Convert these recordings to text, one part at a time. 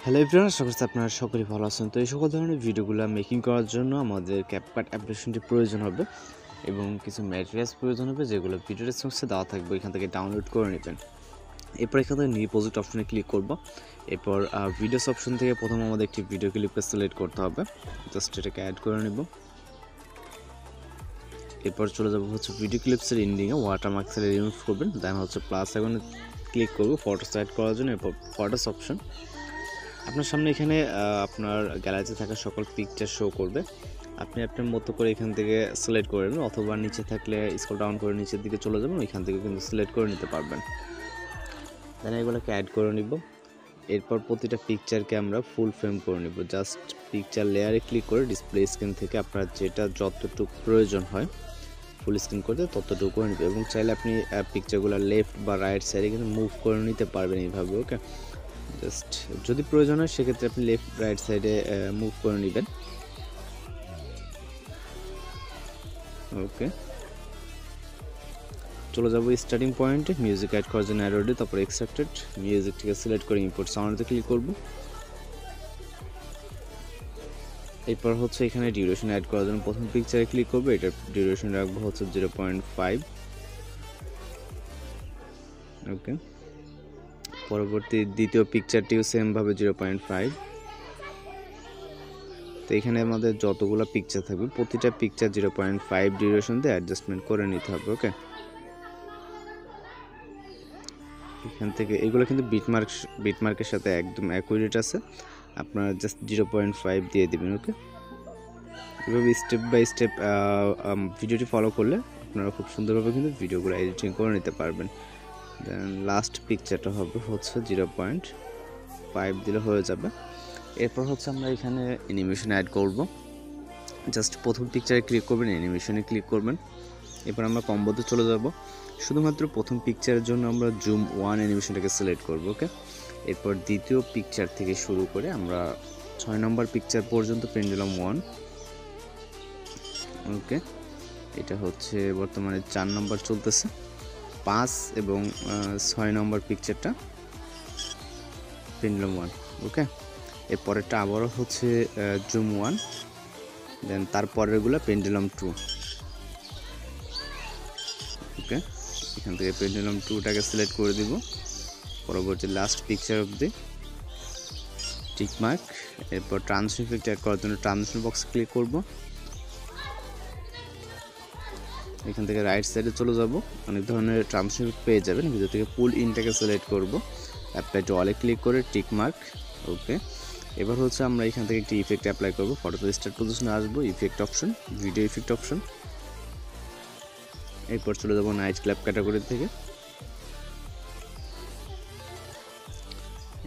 Hello everyone, আশা করছি আপনারা সকলেই ভালো আছেন। তো এই সকল ধরনের ভিডিওগুলো মেকিং করার জন্য আমাদের ক্যাপকাট অ্যাপ্লিকেশনটি প্রয়োজন হবে এবং কিছু ম্যাটেরিয়ালস প্রয়োজন হবে, যেগুলো ভিডিও ডেসক্রিপশনে দেওয়া থাকবে, এখান থেকে ডাউনলোড করে নেবেন। এরপর এখান থেকে নিউ প্রজেক্ট অপশনে ক্লিক করব। এরপর ভিডিওস অপশন থেকে প্রথমে আমাদের একটি ভিডিও ক্লিপকে সিলেক্ট করতে হবে, জাস্ট এটাকে অ্যাড করে নেব। এরপর চলে যাব হচ্ছে ভিডিও ক্লিপসের এন্ডিংয়ে ওয়াটারমার্ক সেলে রিমুভ করবেন, দেন হচ্ছে প্লাস আইকনে ক্লিক করব ফটোস অ্যাড করার জন্য। এরপর ফটোস অপশন, আপনার সামনে এখানে আপনার গ্যালারিতে থাকা সকল পিকচার শো করবে। আপনি আপনার মতো করে এখান থেকে সিলেক্ট করে নেবেন, অথবা নিচে থাকলে স্ক্রল ডাউন করে নিচের দিকে চলে যাবেন, ওইখান থেকে কিন্তু সিলেক্ট করে নিতে পারবেন। দেন এগুলোকে অ্যাড করে নিব। এরপর প্রতিটা পিকচারকে আমরা ফুল ফ্রেম করে নিব। জাস্ট পিকচার লেয়ারে ক্লিক করে ডিসপ্লে স্ক্রিন থেকে আপনার যেটা যতটুকু প্রয়োজন হয় ফুল স্ক্রিন করতে ততটুকু করে নেবে, এবং চাইলে আপনি পিকচারগুলো লেফট বা রাইট সাইডে কিন্তু মুভ করে নিতে পারবেন এইভাবে। ওকে, জাস্ট যদি প্রয়োজন হয় সেক্ষেত্রে আপনি লেফট রাইট সাইডে মুভ করে নেবেন। ওকে, চলে যাবো স্টার্টিং পয়েন্টে, মিউজিক অ্যাড করার জন্য অ্যারোডে, তারপর এক্সট্রাক্টেড মিউজিকটিকে সিলেক্ট করে ইম্পোর্ট সাউন্ডে ক্লিক করব। এরপর হচ্ছে এখানে ডিউরেশন অ্যাড করার জন্য প্রথম পিকচারে ক্লিক করবো, এটার ডিউরেশন রাখবো হচ্ছে 0.5। ওকে, পরবর্তী দ্বিতীয় পিকচারটিও সেম ভাবে 0.5। তো এখানে আমাদের যতগুলো পিকচার থাকবে প্রতিটা পিকচার 0.5 ডিউরেশন দিয়ে অ্যাডজাস্টমেন্ট করে নিতে হবে। ওকে, এখান থেকে এগুলো কিন্তু বিটমার্কের সাথে একদম অ্যাকুরেট আছে, আপনারা জাস্ট 0.5 দিয়ে দিবেন। ওকে, এভাবে স্টেপ বাই স্টেপ ভিডিওটি ফলো করলে আপনারা খুব সুন্দরভাবে কিন্তু ভিডিওগুলো এডিটিং করে নিতে পারবেন। দেন লাস্ট পিকচারটা হবে হচ্ছে 0.5 দিলে হয়ে যাবে। এরপর হচ্ছে আমরা এখানে অ্যানিমেশন অ্যাড করব। জাস্ট প্রথম পিকচারে ক্লিক করবেন, অ্যানিমেশনে ক্লিক করবেন। এরপর আমরা কম্বোতে চলে যাব। শুধুমাত্র প্রথম পিকচারের জন্য আমরা জুম 1 অ্যানিমেশনটাকে সিলেক্ট করব। ওকে, এরপর দ্বিতীয় পিকচার থেকে শুরু করে আমরা 6 নম্বর পিকচার পর্যন্ত পেন্ডুলাম 1। ওকে, এটা হচ্ছে বর্তমানে 4 নম্বর চলতেছে, 5 এবং 6 নম্বর পিকচারটা পেন্ডুলাম 1। ওকে, এরপরেরটা আবারও হচ্ছে জুম 1, দেন তারপরেরগুলো পেন্ডুলাম 2। ওকে, এখান থেকে পেন্ডুলাম 2টাকে সিলেক্ট করে দিব। পরবর্তী লাস্ট পিকচার অবধি টিকমার্ক। এরপর ট্রান্সফার ইফেক্ট অ্যাড করার জন্য ট্রান্সফার বক্স ক্লিক করব। এখান থেকে রাইট সাইডে চলে যাব, অনেক ধরনের ট্রান্সফার ইফেক্ট পেয়ে যাবেন। ভিডিও থেকে পুল ইনটাকে সিলেক্ট করব, অ্যাপ্লাই টু অলে ক্লিক করে টিকমার্ক। ওকে, এবার হচ্ছে আমরা এখান থেকে একটি ইফেক্ট অ্যাপ্লাই করব। ফটোতে স্টার্ট পজিশনে আসবো, effect option, video effect option. এরপর চলে যাব নাইট ক্ল্যাপ ক্যাটাগরি থেকে।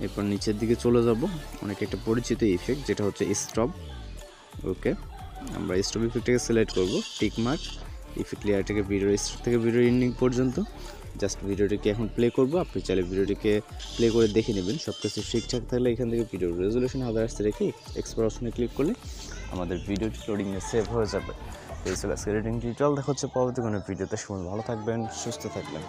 এরপর নিচের দিকে চলে যাব, অনেক একটা পরিচিত ইফেক্ট যেটা হচ্ছে স্টপ। ওকে, আমরা স্টপ ইফেক্টটাকে সিলেক্ট করব, টিকমার্ক। ইফেক্ট লেয়ারটাকে ভিডিওর স্টার্ট থেকে ভিডিওর এন্ডিং পর্যন্ত। জাস্ট ভিডিওটিকে এখন প্লে করব, আপনি চাইলে ভিডিওটিকে প্লে করে দেখে নেবেন। সব কিছু ঠিকঠাক থাকলে এখান থেকে ভিডিওর রেজলিউশন হাজার আসতে রেখে এক্সপোর্ট অপশনে ক্লিক করলে আমাদের ভিডিওটি লোডিংয়ে সেভ হয়ে যাবে। এই ছিল আজকের এডিটিং টিউটোরিয়াল। দেখা হচ্ছে পরবর্তী কোনো ভিডিওতে। সময় ভালো থাকবেন, সুস্থ থাকবেন।